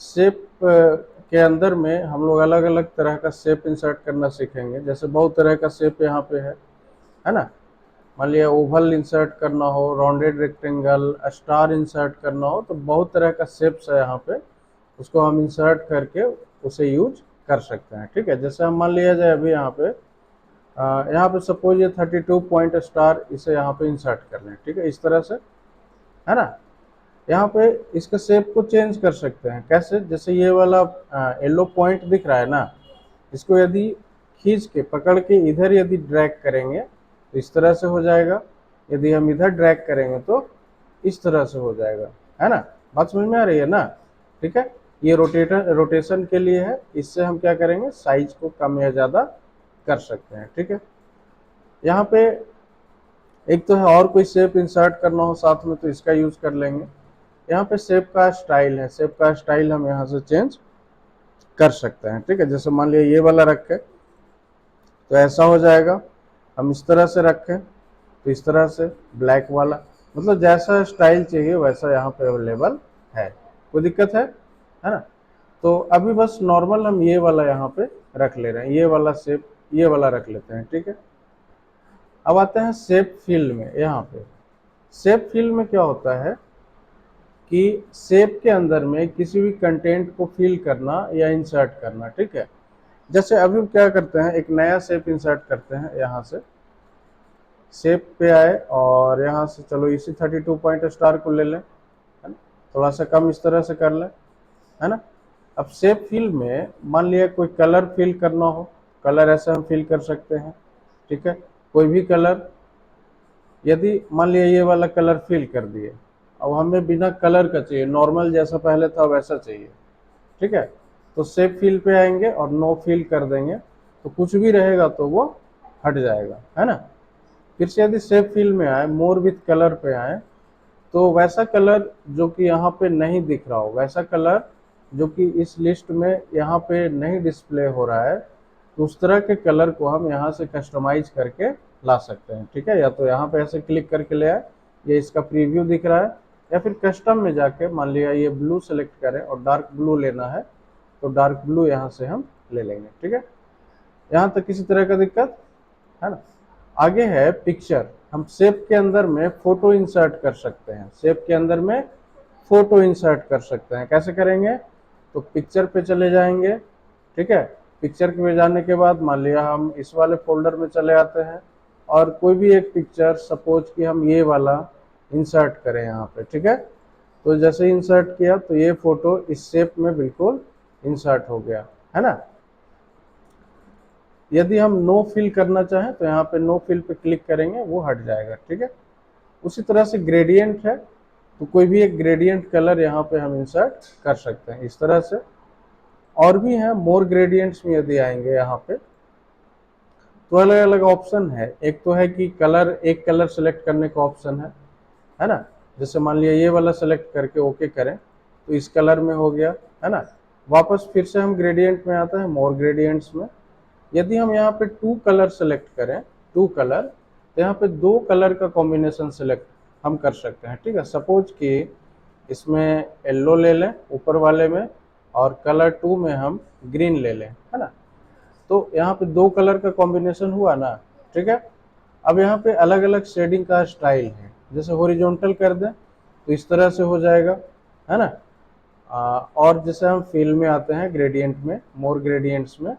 Shape के अंदर में हम लोग अलग अलग तरह का शेप इंसर्ट करना सीखेंगे। जैसे बहुत तरह का शेप यहाँ पे है ना। मान लिया ओवल इंसर्ट करना हो, राउंडेड रेक्टेंगल, स्टार इंसर्ट करना हो, तो बहुत तरह का शेप्स है यहाँ पे, उसको हम इंसर्ट करके उसे यूज कर सकते हैं। ठीक है, जैसे हम मान लिया जाए अभी यहाँ पे सपोज ये 32 पॉइंट स्टार, इसे यहाँ पे इंसर्ट कर लें। ठीक है, इस तरह से, है ना। यहाँ पे इसके शेप को चेंज कर सकते हैं। कैसे? जैसे ये वाला येलो पॉइंट दिख रहा है ना, इसको यदि खींच के पकड़ के इधर यदि ड्रैग करेंगे तो इस तरह से हो जाएगा, यदि हम इधर ड्रैग करेंगे तो इस तरह से हो जाएगा, है ना। बात समझ में आ रही है ना? ठीक है, ये रोटेशन के लिए है। इससे हम क्या करेंगे, साइज को कम या ज़्यादा कर सकते हैं। ठीक है, यहाँ पे एक तो है और कोई शेप इंसर्ट करना हो साथ में तो इसका यूज कर लेंगे। यहाँ पे शेप का स्टाइल है, शेप का स्टाइल हम यहाँ से चेंज कर सकते हैं। ठीक है, जैसे मान लिया ये वाला रखें तो ऐसा हो जाएगा, हम इस तरह से रखें तो इस तरह से, ब्लैक वाला, मतलब जैसा स्टाइल चाहिए वैसा यहाँ पे अवेलेबल है। कोई दिक्कत है ना। तो अभी बस नॉर्मल हम ये वाला यहाँ पे रख ले रहे हैं, ये वाला शेप, ये वाला रख लेते हैं। ठीक है, अब आते हैं शेप फिल में। यहाँ पे शेप फिल में क्या होता है कि शेप के अंदर में किसी भी कंटेंट को फिल करना या इंसर्ट करना। ठीक है, जैसे अभी हम क्या करते हैं, एक नया शेप इंसर्ट करते हैं। यहाँ से शेप पे आए और यहाँ से चलो इसी 32 पॉइंट स्टार को ले लें, है ना, थोड़ा सा कम इस तरह से कर लें, है ना। अब शेप फिल में मान लिया कोई कलर फिल करना हो, कलर ऐसे हम फिल कर सकते हैं। ठीक है, कोई भी कलर, यदि मान लिया ये वाला कलर फिल कर दिए, अब हमें बिना कलर का चाहिए, नॉर्मल जैसा पहले था वैसा चाहिए। ठीक है, तो शेप फिल पे आएंगे और नो फिल कर देंगे, तो कुछ भी रहेगा तो वो हट जाएगा, है ना। फिर से यदि शेप फिल में आए, मोर विथ कलर पे आए, तो वैसा कलर जो कि यहाँ पे नहीं दिख रहा हो, वैसा कलर जो कि इस लिस्ट में यहाँ पे नहीं डिस्प्ले हो रहा है, तो उस तरह के कलर को हम यहाँ से कस्टमाइज करके ला सकते हैं। ठीक है, या तो यहाँ पे ऐसे क्लिक करके ले आए, ये इसका प्रीव्यू दिख रहा है, या फिर कस्टम में जाके मान लिया ये ब्लू सेलेक्ट करें और डार्क ब्लू लेना है तो डार्क ब्लू यहाँ से हम ले लेंगे। ठीक है, यहाँ तक किसी तरह का दिक्कत है ना। आगे है पिक्चर। हम शेप के अंदर में फोटो इंसर्ट कर सकते हैं, शेप के अंदर में फोटो इंसर्ट कर सकते हैं। कैसे करेंगे? तो पिक्चर पे चले जाएंगे। ठीक है, पिक्चर पे जाने के बाद मान लिया हम इस वाले फोल्डर में चले आते हैं और कोई भी एक पिक्चर, सपोज कि हम ये वाला इंसर्ट करें यहाँ पे। ठीक है, तो जैसे इंसर्ट किया तो ये फोटो इस शेप में बिल्कुल इंसर्ट हो गया, है ना। यदि हम नो फिल करना चाहें तो यहाँ पे नो फिल पे क्लिक करेंगे, वो हट जाएगा। ठीक है, उसी तरह से ग्रेडियंट है, तो कोई भी एक ग्रेडियंट कलर यहाँ पे हम इंसर्ट कर सकते हैं इस तरह से। और भी है, मोर ग्रेडियंट्स में यदि आएंगे यहाँ पे तो अलग अलग ऑप्शन है। एक तो है कि कलर, एक कलर सेलेक्ट करने का ऑप्शन है ना। जैसे मान लिया ये वाला सेलेक्ट करके ओके करें तो इस कलर में हो गया, है ना। वापस फिर से हम ग्रेडियंट में आते हैं, मोर ग्रेडियंट्स में। यदि हम यहाँ पे 2 कलर सेलेक्ट करें, 2 कलर, तो यहाँ पे 2 कलर का कॉम्बिनेशन सेलेक्ट हम कर सकते हैं। ठीक है, सपोज कि इसमें येलो ले लें ऊपर वाले में और कलर 2 में हम ग्रीन ले लें, है ना। तो यहाँ पे 2 कलर का कॉम्बिनेशन हुआ ना। ठीक है, अब यहाँ पे अलग अलग शेडिंग का स्टाइल है। जैसे हॉरिजॉन्टल कर दें तो इस तरह से हो जाएगा, है ना। और जैसे हम फिल में आते हैं, ग्रेडियंट में, मोर ग्रेडियंट्स में,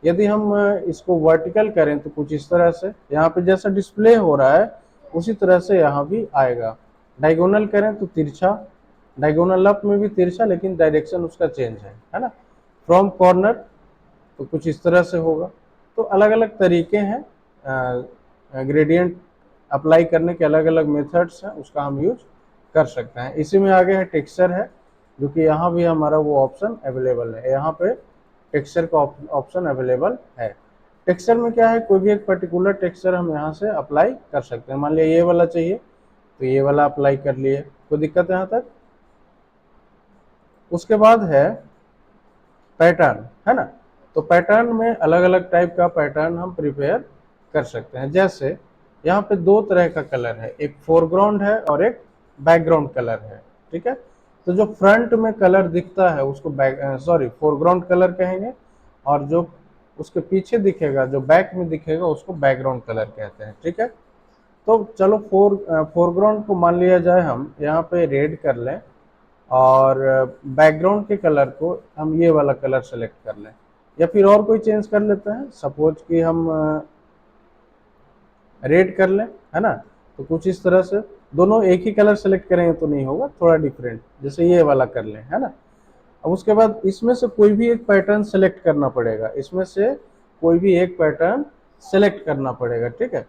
यदि हम इसको वर्टिकल करें तो कुछ इस तरह से, यहाँ पे जैसा डिस्प्ले हो रहा है उसी तरह से यहाँ भी आएगा। डायगोनल करें तो तिरछा, डायगोनल अप में भी तिरछा, लेकिन डायरेक्शन उसका चेंज है ना। फ्रॉम कॉर्नर तो कुछ इस तरह से होगा। तो अलग अलग तरीके हैं, ग्रेडियंट अप्लाई करने के अलग अलग मेथड्स हैं, उसका हम यूज कर सकते हैं। इसी में आगे है टेक्सचर है, जो कि यहाँ भी हमारा वो ऑप्शन अवेलेबल है। यहाँ पे टेक्सचर का ऑप्शन अवेलेबल है। टेक्सचर में क्या है, कोई भी एक पर्टिकुलर टेक्सचर हम यहाँ से अप्लाई कर सकते हैं। मान लिया ये वाला चाहिए तो ये वाला अप्लाई कर लिए, कोई दिक्कत है यहाँ तक। उसके बाद है पैटर्न, है ना। तो पैटर्न में अलग अलग टाइप का पैटर्न हम प्रिपेयर कर सकते हैं। जैसे यहाँ पे 2 तरह का कलर है, एक फोरग्राउंड है और एक बैकग्राउंड कलर है। ठीक है, तो जो फ्रंट में कलर दिखता है उसको फोरग्राउंड कलर कहेंगे, और जो उसके पीछे दिखेगा, जो बैक में दिखेगा, उसको बैकग्राउंड कलर कहते हैं। ठीक है, तो चलो फोरग्राउंड को मान लिया जाए हम यहाँ पे रेड कर लें, और बैकग्राउंड के कलर को हम ये वाला कलर सेलेक्ट कर लें, या फिर और कोई चेंज कर लेते हैं, सपोज कि हम रेड कर लें, है ना। तो कुछ इस तरह से दोनों एक ही कलर सेलेक्ट करेंगे तो नहीं होगा, थोड़ा डिफरेंट, जैसे ये वाला कर लें, है ना। अब उसके बाद इसमें से कोई भी एक पैटर्न सेलेक्ट करना पड़ेगा, इसमें से कोई भी एक पैटर्न सेलेक्ट करना पड़ेगा। ठीक है,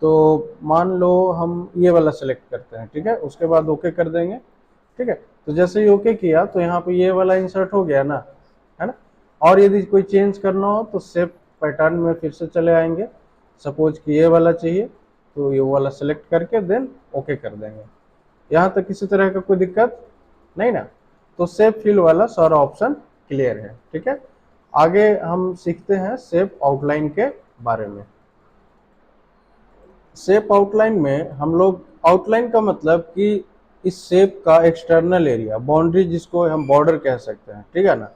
तो मान लो हम ये वाला सेलेक्ट करते हैं। ठीक है, उसके बाद ओके कर देंगे। ठीक है, तो जैसे ही ओके किया तो यहाँ पे ये वाला इंसर्ट हो गया ना, है ना। और यदि कोई चेंज करना हो तो सेव पैटर्न में फिर से चले आएंगे, सपोज कि ये वाला चाहिए तो ये वाला सेलेक्ट करके देन ओके कर देंगे। यहाँ तक किसी तरह का कोई दिक्कत नहीं ना। तो सेव फिल वाला सारा ऑप्शन क्लियर है। ठीक है, आगे हम सीखते हैं सेव आउटलाइन के बारे में। सेव आउटलाइन में हम लोग, आउटलाइन का मतलब कि इस शेप का एक्सटर्नल एरिया, बाउंड्री जिसको हम बॉर्डर कह सकते हैं। ठीक है ना,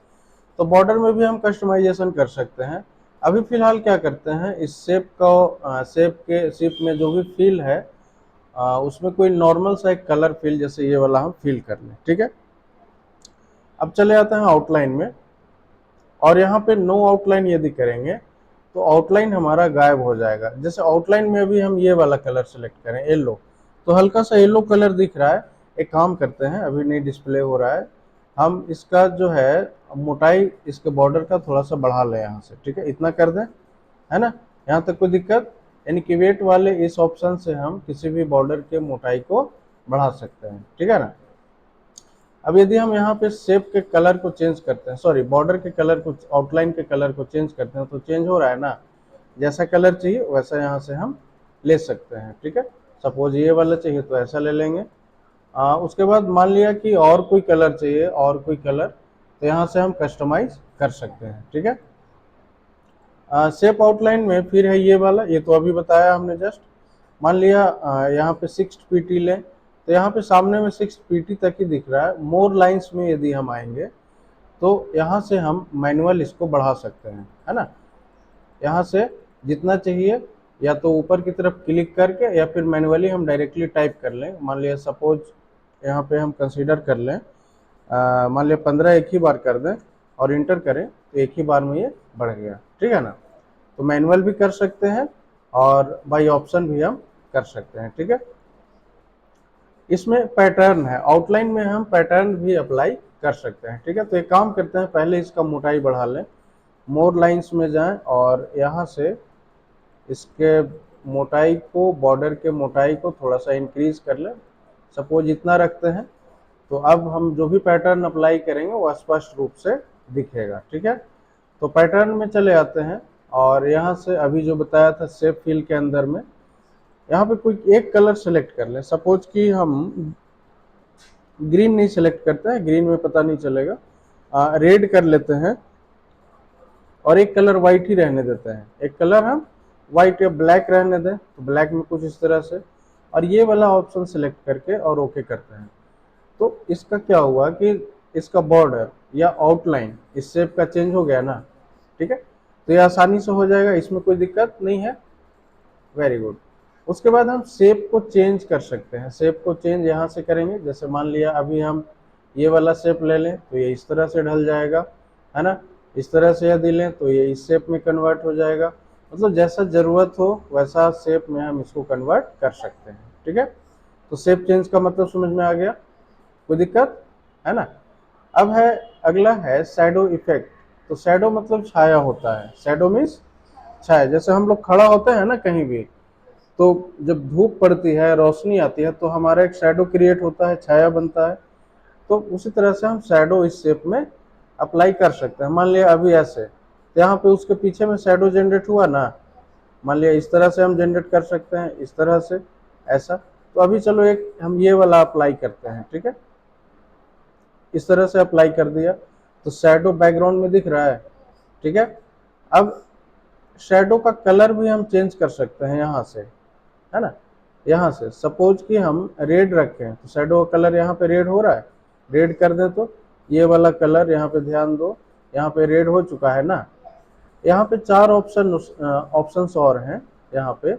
तो बॉर्डर में भी हम कस्टमाइजेशन कर सकते हैं। अभी फिलहाल क्या करते हैं, इस शेप में जो भी फिल है उसमें कोई नॉर्मल सा एक कलर फिल, जैसे ये वाला हम फिल कर लें। ठीक है, अब चले आते हैं आउटलाइन में, और यहाँ पे नो आउटलाइन यदि करेंगे तो आउटलाइन हमारा गायब हो जाएगा। जैसे आउटलाइन में अभी हम ये वाला कलर सेलेक्ट करें, येलो, तो हल्का सा येलो कलर दिख रहा है। एक काम करते हैं, अभी नहीं डिस्प्ले हो रहा है, हम इसका जो है मोटाई इसके बॉर्डर का थोड़ा सा बढ़ा लें यहाँ से। ठीक है, इतना कर दें, है ना। यहाँ तक कोई दिक्कत, यानी कि वेट वाले इस ऑप्शन से हम किसी भी बॉर्डर के मोटाई को बढ़ा सकते हैं। ठीक है ना। अब यदि हम यहाँ पे शेप के कलर को चेंज करते हैं, सॉरी बॉर्डर के कलर को, आउटलाइन के कलर को चेंज करते हैं, तो चेंज हो रहा है ना। जैसा कलर चाहिए वैसा यहाँ से हम ले सकते हैं। ठीक है, सपोज ये वाला चाहिए तो ऐसा ले लेंगे। उसके बाद मान लिया कि और कोई कलर चाहिए, और कोई कलर, तो यहाँ से हम कस्टमाइज कर सकते हैं। ठीक है, शेप आउटलाइन में फिर है ये वाला, ये तो अभी बताया हमने जस्ट। मान लिया यहाँ पे 6 पीटी लें, तो यहाँ पे सामने में 6 पीटी तक ही दिख रहा है। मोर लाइंस में यदि हम आएंगे तो यहाँ से हम मैनुअल इसको बढ़ा सकते हैं, है ना। यहाँ से जितना चाहिए, या तो ऊपर की तरफ क्लिक करके, या फिर मैनुअली हम डायरेक्टली टाइप कर लें। मान लिया सपोज यहाँ पे हम कंसीडर कर लें, मान लिया 15 एक ही बार कर दें और इंटर करें, तो एक ही बार में ये बढ़ गया। ठीक है ना, तो मैनुअल भी कर सकते हैं और बाय ऑप्शन भी हम कर सकते हैं। ठीक है, इसमें पैटर्न है, आउटलाइन में हम पैटर्न भी अप्लाई कर सकते हैं। ठीक है, तो एक काम करते हैं, पहले इसका मोटाई बढ़ा लें, मोर लाइंस में जाएं और यहाँ से इसके मोटाई को, बॉर्डर के मोटाई को थोड़ा सा इंक्रीज कर लें, सपोज इतना रखते हैं। तो अब हम जो भी पैटर्न अप्लाई करेंगे वो स्पष्ट रूप से दिखेगा। ठीक है, तो पैटर्न में चले आते हैं, और यहाँ से अभी जो बताया था शेप फिल के अंदर में, यहाँ पे कोई एक कलर सेलेक्ट कर लें। सपोज कि हम ग्रीन नहीं सेलेक्ट करते हैं, ग्रीन में पता नहीं चलेगा, रेड कर लेते हैं, और एक कलर वाइट ही रहने देते हैं। एक कलर हम वाइट या ब्लैक रहने दें, तो ब्लैक में कुछ इस तरह से, और ये वाला ऑप्शन सेलेक्ट करके और ओके करते हैं। तो इसका क्या हुआ कि इसका बॉर्डर या आउटलाइन इस शेप का चेंज हो गया ना। ठीक है, तो ये आसानी से हो जाएगा, इसमें कोई दिक्कत नहीं है। Very good. उसके बाद हम शेप को चेंज कर सकते हैं। शेप को चेंज यहाँ से करेंगे, जैसे मान लिया अभी हम ये वाला शेप ले लें तो ये इस तरह से ढल जाएगा, है ना। इस तरह से यदि लें तो ये इस शेप में कन्वर्ट हो जाएगा। मतलब जैसा ज़रूरत हो वैसा शेप में हम इसको कन्वर्ट कर सकते हैं। ठीक है, तो शेप चेंज का मतलब समझ में आ गया, कोई दिक्कत है ना। अब है, अगला है शैडो इफेक्ट। तो शैडो मतलब छाया होता है, शैडो मीन्स छाया। जैसे हम लोग खड़ा होते हैं ना कहीं भी, तो जब धूप पड़ती है, रोशनी आती है, तो हमारा एक शैडो क्रिएट होता है, छाया बनता है। तो उसी तरह से हम शैडो इस शेप में अप्लाई कर सकते हैं। मान लिया अभी ऐसे, तो यहाँ पे उसके पीछे में शैडो जनरेट हुआ ना, मान लिया इस तरह से हम जनरेट कर सकते हैं, इस तरह से, ऐसा। तो अभी चलो एक हम ये वाला अप्लाई करते हैं। ठीक है, इस तरह से अप्लाई कर दिया तो शैडो बैकग्राउंड में दिख रहा है। ठीक है, अब शैडो का कलर भी हम चेंज कर सकते हैं यहाँ से, है ना। यहाँ से सपोज कि हम रेड रखें तो शैडो का कलर यहाँ पे रेड हो रहा है, रेड कर दें तो ये वाला कलर यहाँ पे ध्यान दो, यहाँ पे रेड हो चुका है ना। यहाँ पे 4 ऑप्शंस और हैं यहाँ पे।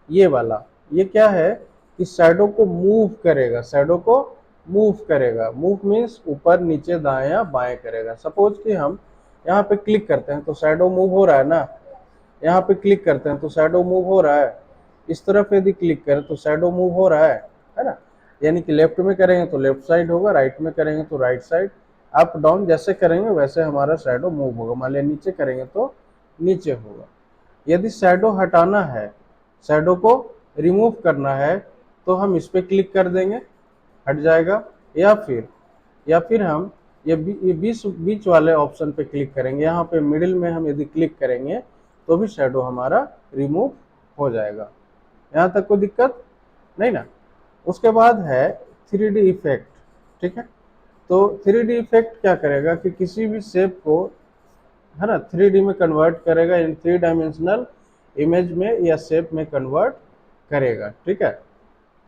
ये वाला, ये क्या है कि शैडो को मूव करेगा, शैडो को मूव करेगा। मूव मीन्स ऊपर नीचे दाएं या बाएं करेगा। सपोज कि हम यहाँ पे क्लिक करते हैं तो शैडो मूव हो रहा है ना, यहाँ पे क्लिक करते हैं तो शैडो मूव हो रहा है, इस तरफ यदि क्लिक करें तो शैडो मूव हो रहा है ना। यानी कि लेफ्ट में करेंगे तो लेफ्ट साइड होगा, राइट में करेंगे तो राइट साइड, अप डाउन जैसे करेंगे वैसे हमारा शैडो मूव होगा। मान लिया नीचे करेंगे तो नीचे होगा। यदि शैडो हटाना है, शैडो को रिमूव करना है, तो हम इस पे क्लिक कर देंगे, हट जाएगा। या फिर हम ये बीच वाले ऑप्शन पे क्लिक करेंगे, यहाँ पे मिडिल में हम यदि क्लिक करेंगे तो भी शैडो हमारा रिमूव हो जाएगा। यहाँ तक कोई दिक्कत नहीं ना। उसके बाद है 3D इफेक्ट, ठीक है। तो 3D इफेक्ट क्या करेगा कि किसी भी शेप को, है ना, 3D में कन्वर्ट करेगा, इन 3 डायमेंशनल इमेज में या शेप में कन्वर्ट करेगा, ठीक है।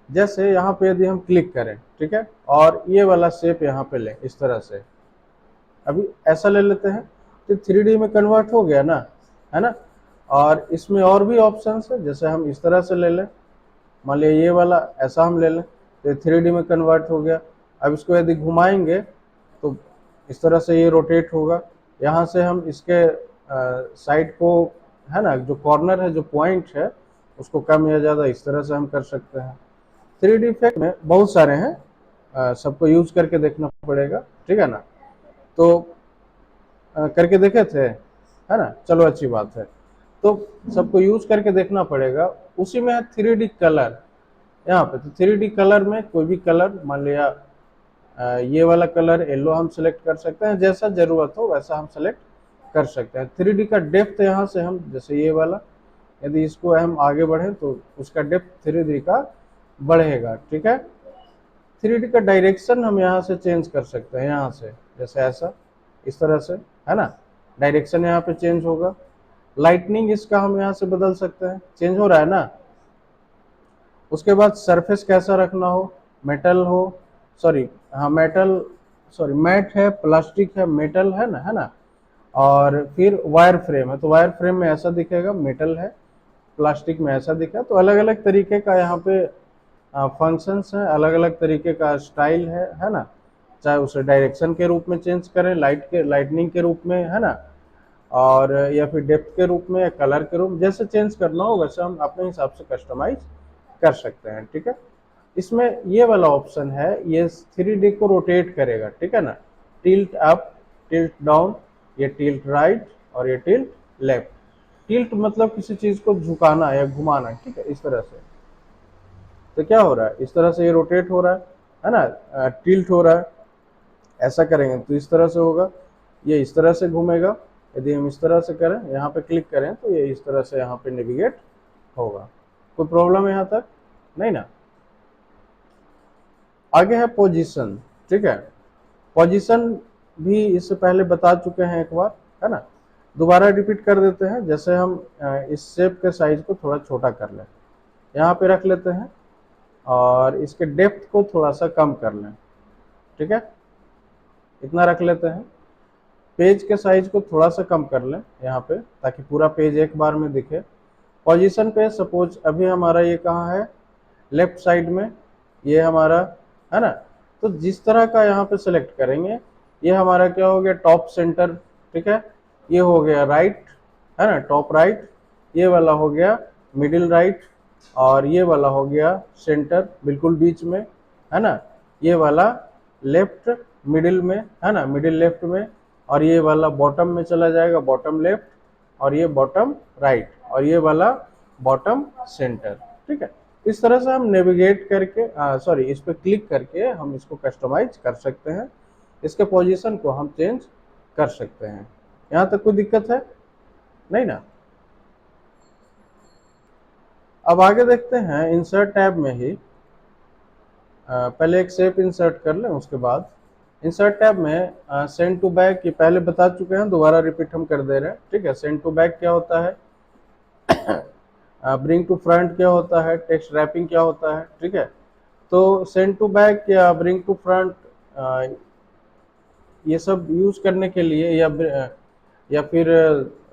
जैसे यहाँ पे यदि हम क्लिक करें, ठीक है, और ये वाला शेप यहाँ पे लें इस तरह से, अभी ऐसा ले लेते हैं तो 3D में कन्वर्ट हो गया ना, है ना। और इसमें और भी ऑप्शंस है, जैसे हम इस तरह से ले लें, मान लिया ये वाला ऐसा हम ले लें तो 3D में कन्वर्ट हो गया। अब इसको यदि घुमाएंगे तो इस तरह से ये रोटेट होगा। यहाँ से हम इसके साइड को, है ना, जो कॉर्नर है, जो पॉइंट है, उसको कम या ज़्यादा इस तरह से हम कर सकते हैं। 3D इफेक्ट में बहुत सारे हैं, सबको यूज करके देखना पड़ेगा, ठीक है ना। तो करके देखे थे, है ना, चलो अच्छी बात है। तो सबको यूज करके देखना पड़ेगा। उसी में है 3D कलर, यहाँ पे तो 3D कलर में कोई भी कलर, मान लिया ये वाला कलर येलो हम सेलेक्ट कर सकते हैं, जैसा जरूरत हो वैसा हम सेलेक्ट कर सकते हैं। 3D का डेप्थ यहाँ से हम, जैसे ये वाला यदि इसको हम आगे बढ़े तो उसका डेप्थ 3D का बढ़ेगा, ठीक है। 3D का डायरेक्शन हम यहाँ से चेंज कर सकते हैं, यहाँ से जैसे ऐसा इस तरह से, है ना, डायरेक्शन यहाँ पे चेंज होगा। लाइटनिंग इसका हम यहाँ से बदल सकते हैं, चेंज हो रहा है ना। उसके बाद सरफेस कैसा रखना हो, मेटल हो, सॉरी हाँ मेटल, सॉरी मैट है, प्लास्टिक है, मेटल है ना। और फिर वायर फ्रेम है तो वायर फ्रेम में ऐसा दिखेगा, मेटल है, प्लास्टिक में ऐसा दिखा। तो अलग अलग तरीके का यहाँ पे फंक्शंस है, अलग अलग तरीके का स्टाइल है ना। चाहे उसे डायरेक्शन के रूप में चेंज करें, लाइटनिंग के रूप में, है ना, और या फिर डेप्थ के रूप में या कलर के रूप में, जैसे चेंज करना हो वैसे हम अपने हिसाब से कस्टमाइज कर सकते हैं, ठीक है। इसमें ये वाला ऑप्शन है, ये 3D को रोटेट करेगा, ठीक है ना। टिल्ट अप, टिल्ट डाउन, ये टिल्ट राइट और ये टिल्ट लेफ्ट। टिल्ट मतलब किसी चीज को झुकाना या घुमाना, ठीक है, इस तरह से। तो क्या हो रहा है, इस तरह से ये रोटेट हो रहा है ना, टिल्ट हो रहा है। ऐसा करेंगे तो इस तरह से होगा, ये इस तरह से घूमेगा। यदि हम इस तरह से करें, यहाँ पे क्लिक करें तो ये इस तरह से यहाँ पे नेविगेट होगा। कोई प्रॉब्लम है यहाँ तक नहीं ना। आगे है पोजीशन, ठीक है। पोजीशन भी इससे पहले बता चुके हैं एक बार, है ना। दोबारा रिपीट कर देते हैं। जैसे हम इस शेप के साइज को थोड़ा छोटा कर लें, यहाँ पे रख लेते हैं, और इसके डेप्थ को थोड़ा सा कम कर लें, ठीक है, इतना रख लेते हैं। पेज के साइज को थोड़ा सा कम कर लें यहाँ पे, ताकि पूरा पेज एक बार में दिखे। पोजीशन पे सपोज अभी हमारा ये कहाँ है, लेफ्ट साइड में, ये हमारा, है ना। तो जिस तरह का यहाँ पे सेलेक्ट करेंगे, ये हमारा क्या हो गया, टॉप सेंटर, ठीक है। ये हो गया राइट, है ना, टॉप राइट। ये वाला हो गया मिडिल राइट, और ये वाला हो गया सेंटर, बिल्कुल बीच में, है ना। ये वाला लेफ्ट मिडिल में, है ना, मिडिल लेफ्ट में। और ये वाला बॉटम में चला जाएगा, बॉटम लेफ्ट, और ये बॉटम राइट, और ये वाला बॉटम सेंटर, ठीक है। इस तरह से हम नेविगेट करके, सॉरी, इस पर क्लिक करके हम इसको कस्टमाइज कर सकते हैं। इसके पोजीशन को हम चेंज कर सकते हैं। यहाँ तक कोई दिक्कत है नहीं ना। अब आगे देखते हैं इंसर्ट टैब में ही, पहले एक शेप इंसर्ट कर लें, उसके बाद इंसर्ट टैब में सेंड टू बैक, ये पहले बता चुके हैं, दोबारा रिपीट हम कर दे रहे हैं, ठीक है। सेंड टू बैक क्या होता है, ब्रिंग टू फ्रंट क्या होता है, टेक्स्ट रैपिंग क्या होता है, ठीक है। तो सेंड टू बैक या ब्रिंग टू फ्रंट ये सब यूज करने के लिए या फिर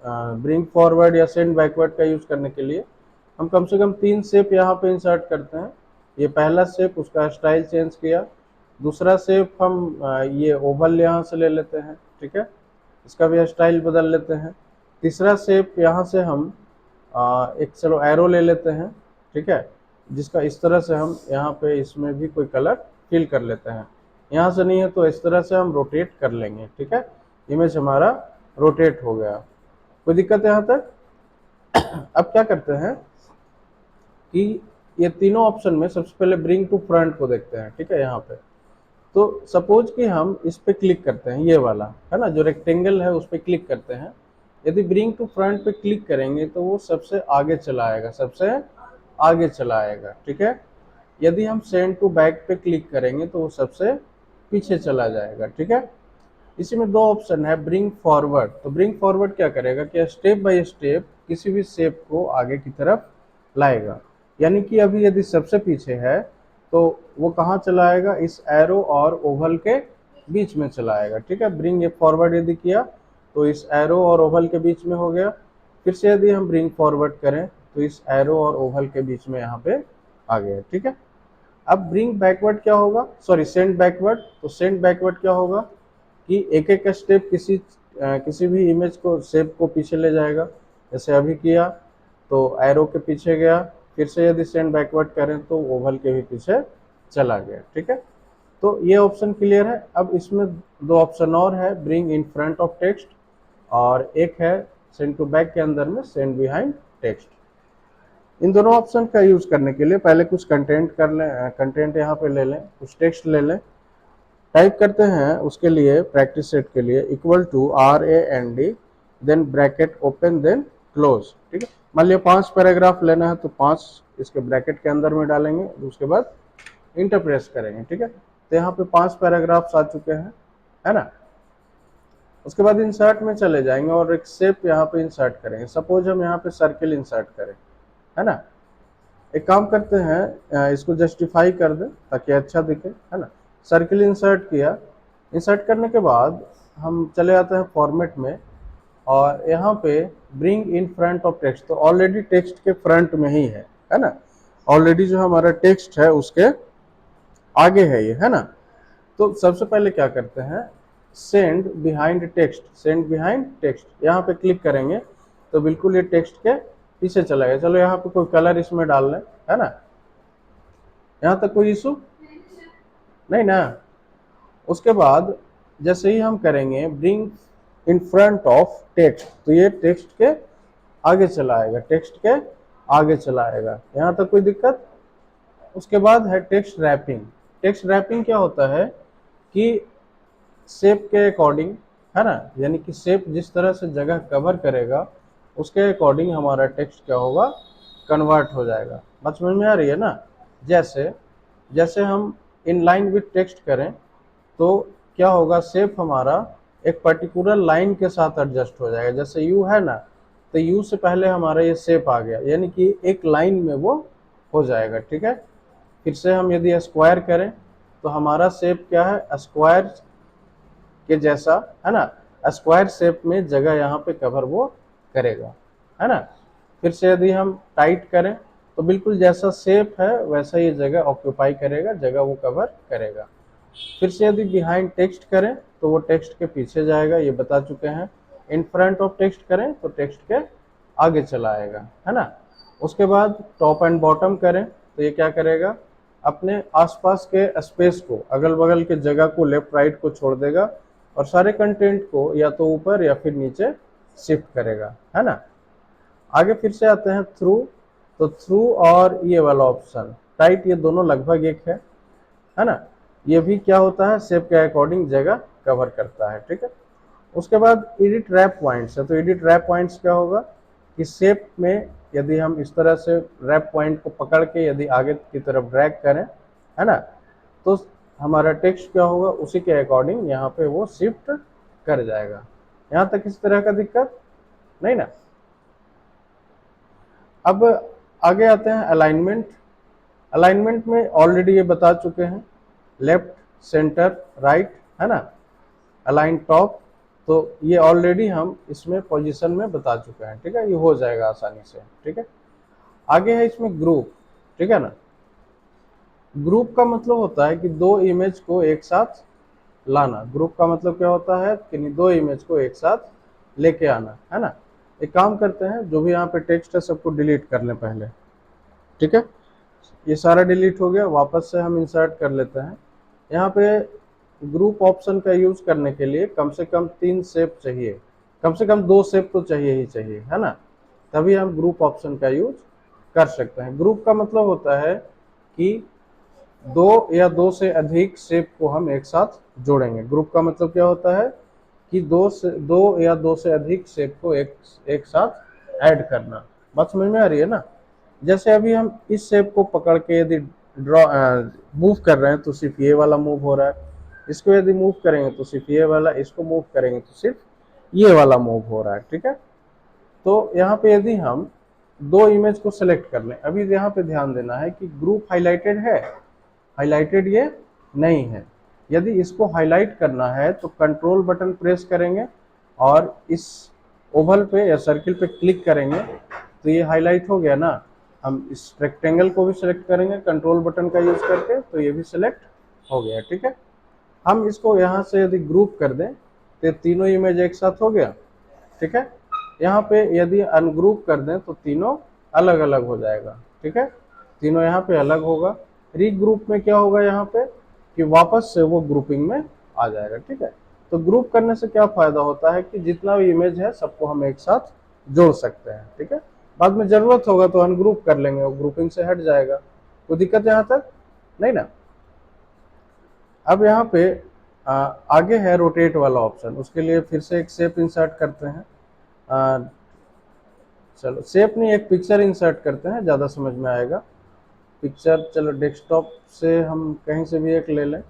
ब्रिंग फॉरवर्ड या सेंड बैकवर्ड का यूज करने के लिए हम कम से कम 3 शेप यहाँ पे इंसर्ट करते हैं। ये पहला शेप, उसका स्टाइल चेंज किया। दूसरा शेप हम ये ओवल यहाँ से ले लेते हैं, ठीक है, इसका भी स्टाइल बदल लेते हैं। तीसरा शेप यहाँ से हम एक चलो एरो ले लेते हैं, ठीक है, जिसका इस तरह से हम यहाँ पे इसमें भी कोई कलर फिल कर लेते हैं। यहाँ से नहीं है तो इस तरह से हम रोटेट कर लेंगे, ठीक है, इमेज हमारा रोटेट हो गया। कोई दिक्कत है यहाँ तक? अब क्या करते हैं कि ये तीनों ऑप्शन में सबसे पहले ब्रिंग टू फ्रंट को देखते हैं, ठीक है। यहाँ पे तो सपोज कि हम इस पे क्लिक करते हैं, ये वाला है ना जो रेक्टेंगल है, उस पे क्लिक करते हैं। यदि ब्रिंग टू फ्रंट पे क्लिक करेंगे तो वो सबसे आगे चला आएगा, सबसे आगे चला आएगा, ठीक है। यदि हम सेंड टू बैक पे क्लिक करेंगे तो वो सबसे पीछे चला जाएगा, ठीक है। इसी में दो ऑप्शन है, ब्रिंग फॉरवर्ड। तो ब्रिंग फॉरवर्ड क्या करेगा कि स्टेप बाय स्टेप किसी भी शेप को आगे की तरफ लाएगा। यानी कि अभी यदि सबसे पीछे है तो वो कहाँ चलाएगा? इस एरो और ओवल के बीच में चलाएगा, ठीक है। ब्रिंग फॉरवर्ड यदि किया तो इस एरो और ओवल के बीच में हो गया। फिर से यदि हम ब्रिंग फॉरवर्ड करें तो इस एरो और ओवल के बीच में यहाँ पे आ गया, ठीक है। अब ब्रिंग बैकवर्ड क्या होगा, सॉरी सेंड बैकवर्ड। तो सेंड बैकवर्ड क्या होगा कि एक एक स्टेप किसी भी इमेज को, शेप को पीछे ले जाएगा। जैसे अभी किया तो एरो के पीछे गया, फिर से यदि सेंड बैकवर्ड करें तो ओवल के भी पीछे चला गया, ठीक है। तो ये ऑप्शन क्लियर है। अब इसमें दो ऑप्शन और है, bring in front of text और एक है सेंड टू बैक के अंदर में सेंड बिहाइंड टेक्स्ट। इन दोनों ऑप्शन का यूज करने के लिए पहले कुछ कंटेंट कर लें, कंटेंट यहाँ पे ले लें, कुछ टेक्स्ट ले लें। टाइप करते हैं उसके लिए, प्रैक्टिस सेट के लिए equal to RAND then bracket open then close, ठीक है। मान लिया 5 पैराग्राफ लेना है तो 5 इसके ब्रैकेट के अंदर में डालेंगे, उसके बाद इंटर प्रेस करेंगे, ठीक है। तो यहाँ पे 5 पैराग्राफ्स आ चुके हैं, है ना। उसके बाद इंसर्ट में चले जाएंगे और एक शेप यहाँ पे इंसर्ट करेंगे। सपोज हम यहाँ पे सर्किल इंसर्ट करें, है ना। एक काम करते हैं, इसको जस्टिफाई कर दें ताकि अच्छा दिखे, है ना। सर्किल इंसर्ट किया, इंसर्ट करने के बाद हम चले आते हैं फॉर्मेट में और यहाँ पे bring in front of text. तो ऑलरेडी टेक्स्ट के फ्रंट में ही है ना। ऑलरेडी जो हमारा टेक्स्ट है उसके आगे है ये, है ना। तो सबसे पहले क्या करते हैं, send behind text, send behind text यहाँ पे क्लिक करेंगे तो बिल्कुल ये टेक्स्ट के पीछे चला गया। चलो यहाँ पे कोई कलर इसमें डाल लें, है ना। यहाँ तक कोई इशू नहीं ना। उसके बाद जैसे ही हम करेंगे bring in front of text तो ये टेक्स्ट के आगे चला आएगा, टेक्स्ट के आगे चला आएगा। यहाँ तक कोई दिक्कत? उसके बाद है टेक्स्ट रैपिंग। टेक्स्ट रैपिंग क्या होता है कि शेप के अकॉर्डिंग, है ना, यानी कि शेप जिस तरह से जगह कवर करेगा उसके अकॉर्डिंग हमारा टेक्स्ट क्या होगा, कन्वर्ट हो जाएगा। बात समझ में आ रही है ना। जैसे जैसे हम इन लाइन विथ टेक्स्ट करें तो क्या होगा, शेप हमारा एक पर्टिकुलर लाइन के साथ एडजस्ट हो जाएगा। जैसे यू है ना, तो यू से पहले हमारा ये शेप आ गया, यानी कि एक लाइन में वो हो जाएगा, ठीक है। फिर से हम यदि स्क्वायर करें तो हमारा शेप क्या है, स्क्वायर के जैसा, है ना। स्क्वायर शेप में जगह यहाँ पे कवर वो करेगा, है ना। फिर से यदि हम टाइट करें तो बिल्कुल जैसा शेप है वैसा ये जगह ऑक्यूपाई करेगा, जगह वो कवर करेगा। फिर से यदि बिहाइंड टेक्स्ट करें तो वो टेक्स्ट के पीछे जाएगा, ये बता चुके हैं। इन फ्रंट ऑफ टेक्स्ट करें तो टेक्स्ट के आगे चला आएगा, है ना। उसके बाद टॉप एंड बॉटम करें तो ये क्या करेगा, अपने आसपास के स्पेस को, अगल बगल के जगह को, लेफ्ट राइट को छोड़ देगा और सारे कंटेंट को या तो ऊपर या फिर नीचे शिफ्ट करेगा, है ना। आगे फिर से आते हैं थ्रू। तो थ्रू और ये वाला ऑप्शन टाइट, ये दोनों लगभग एक है ना। ये भी क्या होता है, शेप के अकॉर्डिंग जगह कवर करता है, ठीक है। उसके बाद एडिट रैप पॉइंट्स है। तो एडिट रैप पॉइंट्स क्या होगा कि शेप में यदि हम इस तरह से रैप पॉइंट को पकड़ के यदि आगे की तरफ ड्रैग करें, है ना, तो हमारा टेक्स्ट क्या होगा, उसी के अकॉर्डिंग यहाँ पे वो शिफ्ट कर जाएगा। यहाँ तक इस तरह का दिक्कत नहीं ना। अब आगे आते हैं अलाइनमेंट। अलाइनमेंट में ऑलरेडी ये बता चुके हैं, लेफ्ट सेंटर राइट, है ना, अलाइन टॉप, तो ये ऑलरेडी हम इसमें पोजीशन में बता चुके हैं, ठीक है, ये हो जाएगा आसानी से, ठीक है। आगे है इसमें ग्रुप, ठीक है ना। ग्रुप का मतलब होता है कि दो इमेज को एक साथ लाना। ग्रुप का मतलब क्या होता है कि दो इमेज को एक साथ लेके आना, है ना। एक काम करते हैं, जो भी यहाँ पे टेक्स्ट है सबको डिलीट कर लें पहले, ठीक है। ये सारा डिलीट हो गया, वापस से हम इंसर्ट कर लेते हैं। यहाँ पे ग्रुप ऑप्शन का यूज करने के लिए कम से कम 3 शेप चाहिए, कम से कम 2 शेप तो चाहिए ही चाहिए, है ना, तभी हम ग्रुप ऑप्शन का यूज कर सकते हैं। ग्रुप का मतलब होता है कि दो या दो से अधिक शेप को हम एक साथ जोड़ेंगे। ग्रुप का मतलब क्या होता है कि दो या दो से अधिक शेप को एक साथ ऐड करना। बात समझ में आ रही है ना। जैसे अभी हम इस शेप को पकड़ के यदि ड्रॉ मूव कर रहे हैं तो सिर्फ ये वाला मूव हो रहा है, इसको यदि मूव करेंगे तो सिर्फ ये वाला, इसको मूव करेंगे तो सिर्फ ये वाला मूव हो रहा है, ठीक है। तो यहाँ पे यदि हम दो इमेज को सिलेक्ट कर लें, अभी यहाँ पे ध्यान देना है कि ग्रुप हाईलाइटेड है, हाईलाइटेड ये नहीं है। यदि इसको हाईलाइट करना है तो कंट्रोल बटन प्रेस करेंगे और इस ओवल पे या सर्किल पे क्लिक करेंगे तो ये हाईलाइट हो गया ना। हम इस रेक्टेंगल को भी सिलेक्ट करेंगे कंट्रोल बटन का यूज करके, तो ये भी सिलेक्ट हो गया, ठीक है। हम इसको यहाँ से यदि ग्रुप कर दें तो तीनों इमेज एक साथ हो गया, ठीक है। यहाँ पे यदि अनग्रुप कर दें तो तीनों अलग अलग हो जाएगा, ठीक है, तीनों यहाँ पे अलग होगा। रीग्रुप में क्या होगा यहाँ पे कि वापस से वो ग्रुपिंग में आ जाएगा, ठीक है। तो ग्रुप करने से क्या फायदा होता है कि जितना भी इमेज है सबको हम एक साथ जोड़ सकते हैं, ठीक है। बाद में जरूरत होगा तो अनग्रुप कर लेंगे, वो ग्रुपिंग से हट जाएगा। कोई दिक्कत यहाँ तक नहीं ना। अब यहाँ पे आगे है रोटेट वाला ऑप्शन, उसके लिए फिर से एक शेप इंसर्ट करते हैं। चलो शेप नहीं, एक पिक्चर इंसर्ट करते हैं, ज़्यादा समझ में आएगा। पिक्चर चलो डेस्कटॉप से हम कहीं से भी एक ले लें।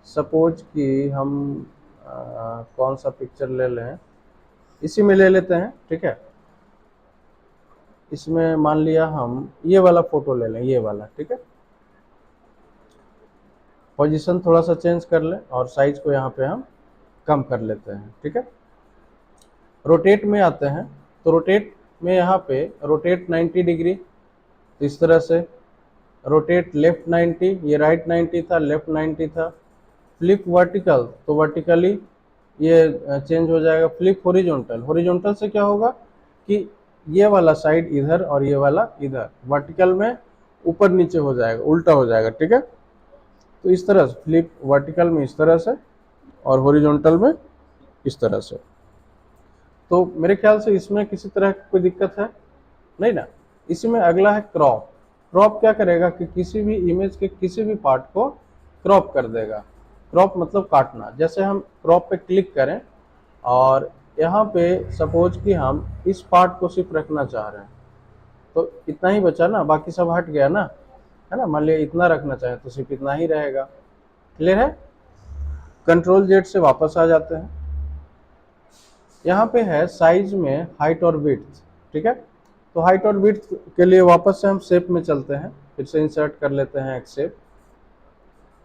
सपोज कि हम कौन सा पिक्चर ले लें, इसी में ले लेते हैं, ठीक है। इसमें मान लिया हम ये वाला फोटो ले लें, ये वाला, ठीक है। पोजीशन थोड़ा सा चेंज कर लें और साइज को यहाँ पे हम कम कर लेते हैं, ठीक है। रोटेट में आते हैं तो रोटेट में यहाँ पे रोटेट 90 डिग्री, तो इस तरह से रोटेट लेफ्ट 90, ये राइट 90 था, लेफ्ट 90 था। फ्लिप वर्टिकल, तो वर्टिकली ये चेंज हो जाएगा। फ्लिप हॉरिजॉन्टल, हॉरिजॉन्टल से क्या होगा कि ये वाला साइड इधर और ये वाला इधर, वर्टिकल में ऊपर नीचे हो जाएगा, उल्टा हो जाएगा, ठीक है। तो इस तरह से फ्लिप वर्टिकल में इस तरह से और हॉरिजॉन्टल में इस तरह से। तो मेरे ख्याल से इसमें किसी तरह की कोई दिक्कत है नहीं ना। इसमें अगला है क्रॉप। क्रॉप क्या करेगा कि किसी भी इमेज के किसी भी पार्ट को क्रॉप कर देगा। क्रॉप मतलब काटना। जैसे हम क्रॉप पे क्लिक करें और यहाँ पे सपोज कि हम इस पार्ट को सिर्फ रखना चाह रहे हैं, तो इतना ही बचा ना, बाकी सब हट गया ना, है ना। मान लिया इतना रखना चाहे तो सिर्फ इतना ही रहेगा। क्लियर है। कंट्रोल जेड से वापस आ जाते हैं। यहाँ पे है साइज में हाइट और विड्थ, ठीक है। तो हाइट और विड्थ के लिए वापस से हम शेप में चलते हैं, फिर से इंसर्ट कर लेते हैं एक शेप।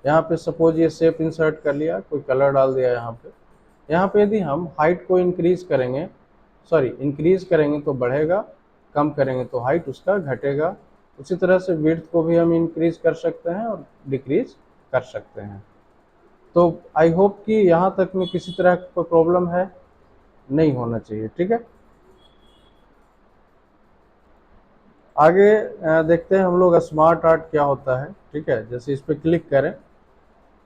यहाँ पे सपोज ये शेप इंसर्ट कर लिया, कोई कलर डाल दिया यहाँ पे। यहाँ पे यदि हम हाइट को इंक्रीज करेंगे, सॉरी इंक्रीज करेंगे तो बढ़ेगा, कम करेंगे तो हाइट उसका घटेगा। उसी तरह से विड्थ को भी हम इंक्रीज कर सकते हैं और डिक्रीज कर सकते हैं। तो आई होप कि यहाँ तक में किसी तरह का प्रॉब्लम है नहीं होना चाहिए, ठीक है। आगे देखते हैं हम लोग स्मार्ट आर्ट क्या होता है, ठीक है। जैसे इस पर क्लिक करें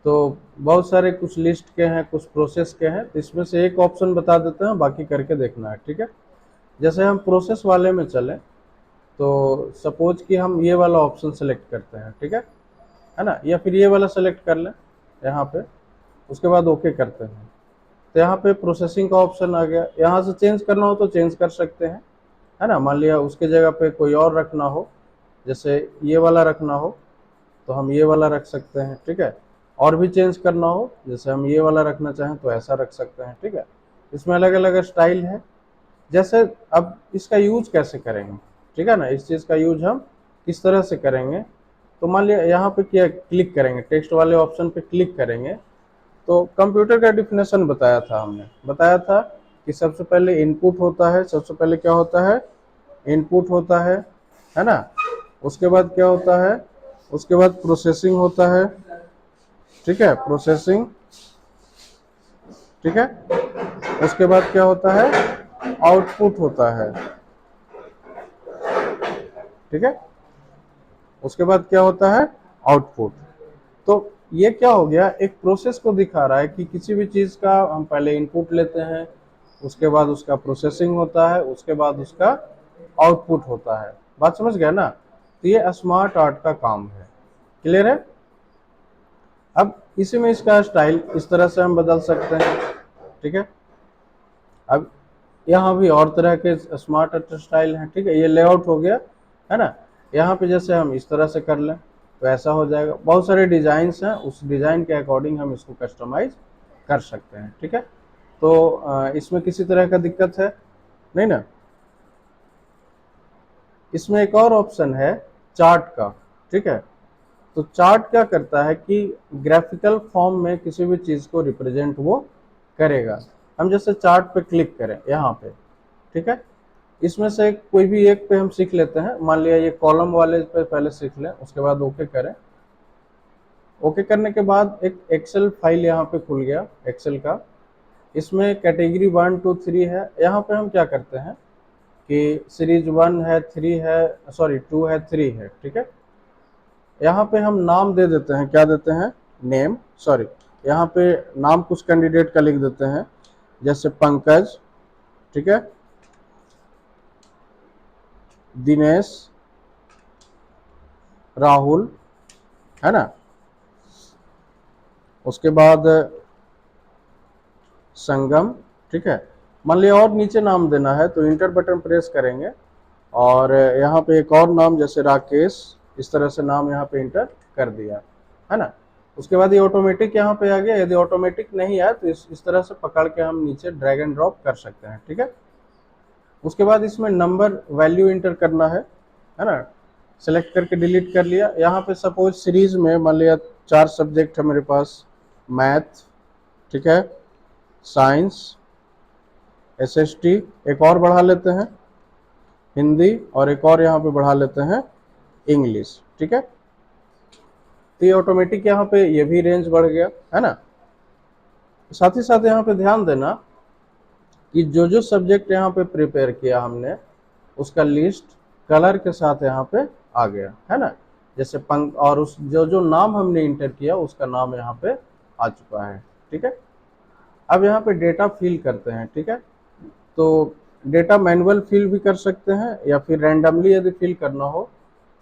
तो बहुत सारे कुछ लिस्ट के हैं, कुछ प्रोसेस के हैं, तो इसमें से एक ऑप्शन बता देते हैं, बाकी करके देखना है, ठीक है। जैसे हम प्रोसेस वाले में चलें तो सपोज कि हम ये वाला ऑप्शन सेलेक्ट करते हैं, ठीक है ना, या फिर ये वाला सेलेक्ट कर लें यहाँ पे, उसके बाद ओके करते हैं। तो यहाँ पे प्रोसेसिंग का ऑप्शन आ गया। यहाँ से चेंज करना हो तो चेंज कर सकते हैं, है ना। मान लिया उसके जगह पे कोई और रखना हो, जैसे ये वाला रखना हो तो हम ये वाला रख सकते हैं, ठीक है। और भी चेंज करना हो, जैसे हम ये वाला रखना चाहें तो ऐसा रख सकते हैं, ठीक है। इसमें अलग अलग स्टाइल है। जैसे अब इसका यूज कैसे करेंगे, ठीक है ना, इस चीज़ का यूज हम किस तरह से करेंगे तो मान लिया यहाँ पे क्या क्लिक करेंगे, टेक्स्ट वाले ऑप्शन पे क्लिक करेंगे, तो कंप्यूटर का डिफिनेशन बताया था कि सबसे पहले इनपुट होता है, सबसे पहले क्या होता है, इनपुट होता है ना। उसके बाद क्या होता है, उसके बाद प्रोसेसिंग होता है, ठीक है, प्रोसेसिंग, ठीक है। उसके बाद क्या होता है, आउटपुट होता है, ठीक है। उसके बाद क्या होता है, आउटपुट। तो ये क्या हो गया, एक प्रोसेस को दिखा रहा है कि किसी भी चीज का हम पहले इनपुट लेते हैं, उसके बाद उसका प्रोसेसिंग होता है, उसके बाद उसका आउटपुट होता है। बात समझ गया ना। तो ये स्मार्ट आर्ट का काम है। क्लियर है। अब इसी में इसका स्टाइल इस तरह से हम बदल सकते हैं, ठीक है। अब यहाँ भी और तरह के स्मार्ट आर्ट स्टाइल हैं, ठीक है। ये लेआउट हो गया, है ना। यहाँ पे जैसे हम इस तरह से कर लें तो ऐसा हो जाएगा। बहुत सारे डिजाइन्स हैं, उस डिजाइन के अकॉर्डिंग हम इसको कस्टमाइज कर सकते हैं, ठीक है। तो इसमें किसी तरह का दिक्कत है नहीं ना। इसमें एक और ऑप्शन है चार्ट का, ठीक है। तो चार्ट क्या करता है कि ग्राफिकल फॉर्म में किसी भी चीज को रिप्रेजेंट वो करेगा। हम जैसे चार्ट पे क्लिक करें यहाँ पे, ठीक है। इसमें से कोई भी एक पे हम सीख लेते हैं। मान लिया ये कॉलम वाले पे पहले सीख लें, उसके बाद ओके करें। ओके करने के बाद एक एक्सेल फाइल यहाँ पे खुल गया, एक्सेल का। इसमें कैटेगरी 1 2 3 है। यहाँ पे हम क्या करते हैं कि सीरीज 1 है, 3 है, सॉरी 2 है, 3 है, ठीक है। यहाँ पे हम नाम दे देते हैं, क्या देते हैं, नेम, सॉरी यहाँ पे नाम कुछ कैंडिडेट का लिख देते हैं, जैसे पंकज, ठीक है, दिनेश, राहुल, है ना। उसके बाद संगम, ठीक है। मान लिया और नीचे नाम देना है तो इंटर बटन प्रेस करेंगे और यहाँ पे एक और नाम जैसे राकेश, इस तरह से नाम यहाँ पे इंटर कर दिया, है ना। उसके बाद ये ऑटोमेटिक यहाँ पे आ गया। यदि ऑटोमेटिक नहीं आया तो इस तरह से पकड़ के हम नीचे ड्रैग एंड ड्रॉप कर सकते हैं, ठीक है। उसके बाद इसमें नंबर वैल्यू इंटर करना है ना। सेलेक्ट करके डिलीट कर लिया। यहाँ पे सपोज सीरीज में मान लिया 4 सब्जेक्ट है मेरे पास, मैथ, ठीक है, साइंस, एसएसटी, एक और बढ़ा लेते हैं हिंदी, और एक और यहाँ पे बढ़ा लेते हैं इंग्लिश, ठीक है। तो ये ऑटोमेटिक यहाँ पे ये भी रेंज बढ़ गया, है ना। साथ ही साथ यहाँ पे ध्यान देना कि जो जो सब्जेक्ट यहाँ पे प्रिपेयर किया हमने, उसका लिस्ट कलर के साथ यहाँ पे आ गया, है ना। जैसे पंक, और उस जो जो नाम हमने इंटर किया उसका नाम यहाँ पे आ चुका है, ठीक है। अब यहाँ पे डेटा फिल करते हैं, ठीक है। तो डेटा मैनुअल फिल भी कर सकते हैं या फिर रैंडमली यदि फिल करना हो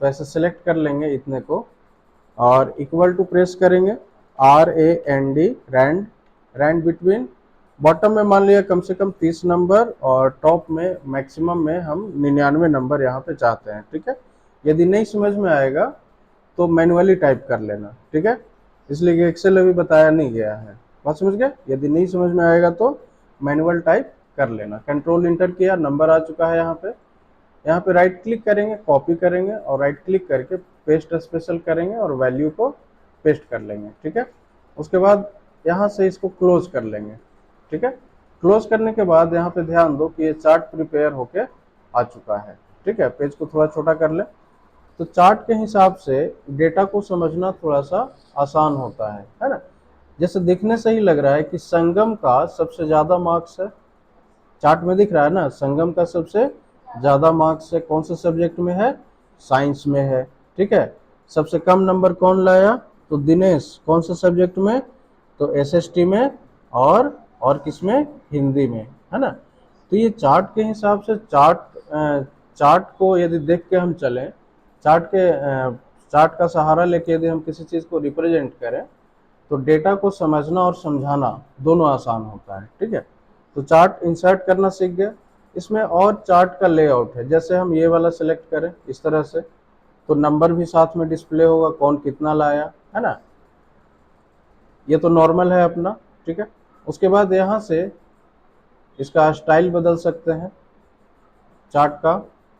तो ऐसे सेलेक्ट कर लेंगे इतने को और इक्वल टू प्रेस करेंगे, RAND, rand, rand between. Bottom में मान लिया कम से कम 30 नंबर और टॉप में मैक्सिमम में हम 99 नंबर यहाँ पे चाहते हैं, ठीक है। यदि नहीं समझ में आएगा तो मैनुअली टाइप कर लेना, ठीक है। इसलिए एक्सेल अभी बताया नहीं गया है। बात समझ गए। यदि नहीं समझ में आएगा तो मैनुअल टाइप कर लेना। कंट्रोल इंटर किया, नंबर आ चुका है यहाँ पे। यहाँ पे राइट क्लिक करेंगे, कॉपी करेंगे और राइट क्लिक करके पेस्ट स्पेशल करेंगे और वैल्यू को पेस्ट कर लेंगे, ठीक है। उसके बाद यहाँ से इसको क्लोज कर लेंगे, ठीक है। क्लोज करने के बाद यहाँ पे ध्यान दो कि ये चार्ट प्रिपेयर होके आ चुका है, ठीक है। पेज को थोड़ा छोटा कर ले। तो चार्ट के हिसाब से डेटा को समझना थोड़ा सा आसान होता है ना। जैसे देखने से ही लग रहा है कि संगम का सबसे ज्यादा मार्क्स है, चार्ट में दिख रहा है ना, संगम का सबसे ज्यादा मार्क्स है। कौन से सब्जेक्ट में है, साइंस में है, ठीक है। सबसे कम नंबर कौन लाया, तो दिनेश। कौन से सब्जेक्ट में, तो एसएसटी में और किसमें, हिंदी में, है ना। तो ये चार्ट के हिसाब से चार्ट को यदि देख के हम चलें, चार्ट का सहारा लेके यदि हम किसी चीज को रिप्रेजेंट करें तो डेटा को समझना और समझाना दोनों आसान होता है, ठीक है। तो चार्ट इंसर्ट करना सीख गए। इसमें और चार्ट का लेआउट है। जैसे हम ये वाला सेलेक्ट करें इस तरह से तो नंबर भी साथ में डिस्प्ले होगा, कौन कितना लाया, है ना। ये तो नॉर्मल है अपना, ठीक है। उसके बाद यहाँ से इसका स्टाइल बदल सकते हैं चार्ट का,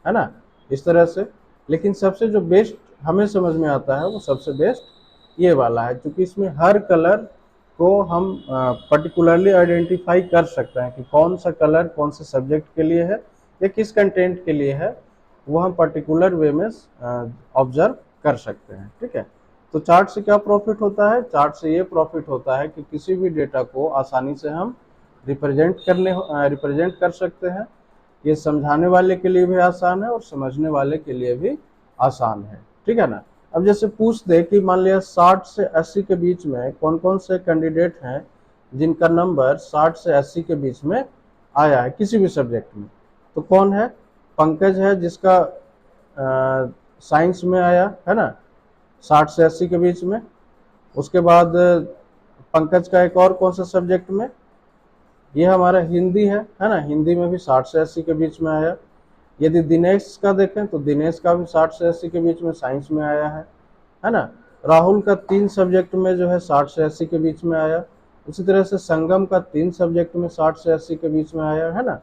है ना, इस तरह से। लेकिन सबसे जो बेस्ट हमें समझ में आता है वो सबसे बेस्ट ये वाला है, क्योंकि इसमें हर कलर को हम पर्टिकुलरली आइडेंटिफाई कर सकते हैं कि कौन सा कलर कौन से सब्जेक्ट के लिए है या किस कंटेंट के लिए है, वो हम पर्टिकुलर वे में ऑब्जर्व कर सकते हैं। ठीक है, तो चार्ट से क्या प्रॉफिट होता है? चार्ट से ये प्रॉफिट होता है कि किसी भी डेटा को आसानी से हम रिप्रेजेंट कर सकते हैं। ये समझाने वाले के लिए भी आसान है और समझने वाले के लिए भी आसान है। ठीक है ना। अब जैसे पूछ दे कि मान लिया 60 से 80 के बीच में कौन कौन से कैंडिडेट हैं जिनका नंबर 60 से 80 के बीच में आया है किसी भी सब्जेक्ट में, तो कौन है? पंकज है, जिसका साइंस में आया है ना 60 से 80 के बीच में। उसके बाद पंकज का एक और कौन सा सब्जेक्ट में, ये हमारा हिंदी है ना, हिंदी में भी 60 से 80 के बीच में आया। यदि दिनेश का देखें तो दिनेश का भी 60 से 80 के बीच में साइंस में आया है ना। राहुल का 3 सब्जेक्ट में जो है 60 से 80 के बीच में आया। उसी तरह से संगम का 3 सब्जेक्ट में 60 से 80 के बीच में आया है ना।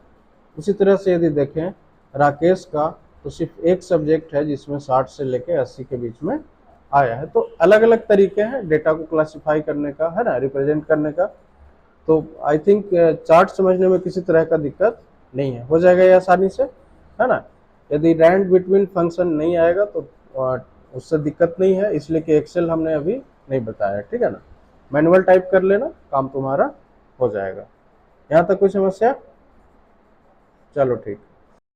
उसी तरह से यदि देखें राकेश का, तो सिर्फ एक सब्जेक्ट है जिसमें 60 से लेकर 80 के बीच में आया है। तो अलग अलग तरीके हैं डेटा को क्लासिफाई करने का, है ना, रिप्रेजेंट करने का। तो आई थिंक चार्ट समझने में किसी तरह का दिक्कत नहीं है, हो जाएगा ये आसानी से, है ना। यदि रैंड बिटवीन फंक्शन नहीं आएगा तो उससे दिक्कत नहीं है, इसलिए कि एक्सेल हमने अभी नहीं बताया। ठीक है ना, मैनुअल टाइप कर लेना, काम तुम्हारा हो जाएगा। यहाँ तक कोई समस्या? चलो ठीक।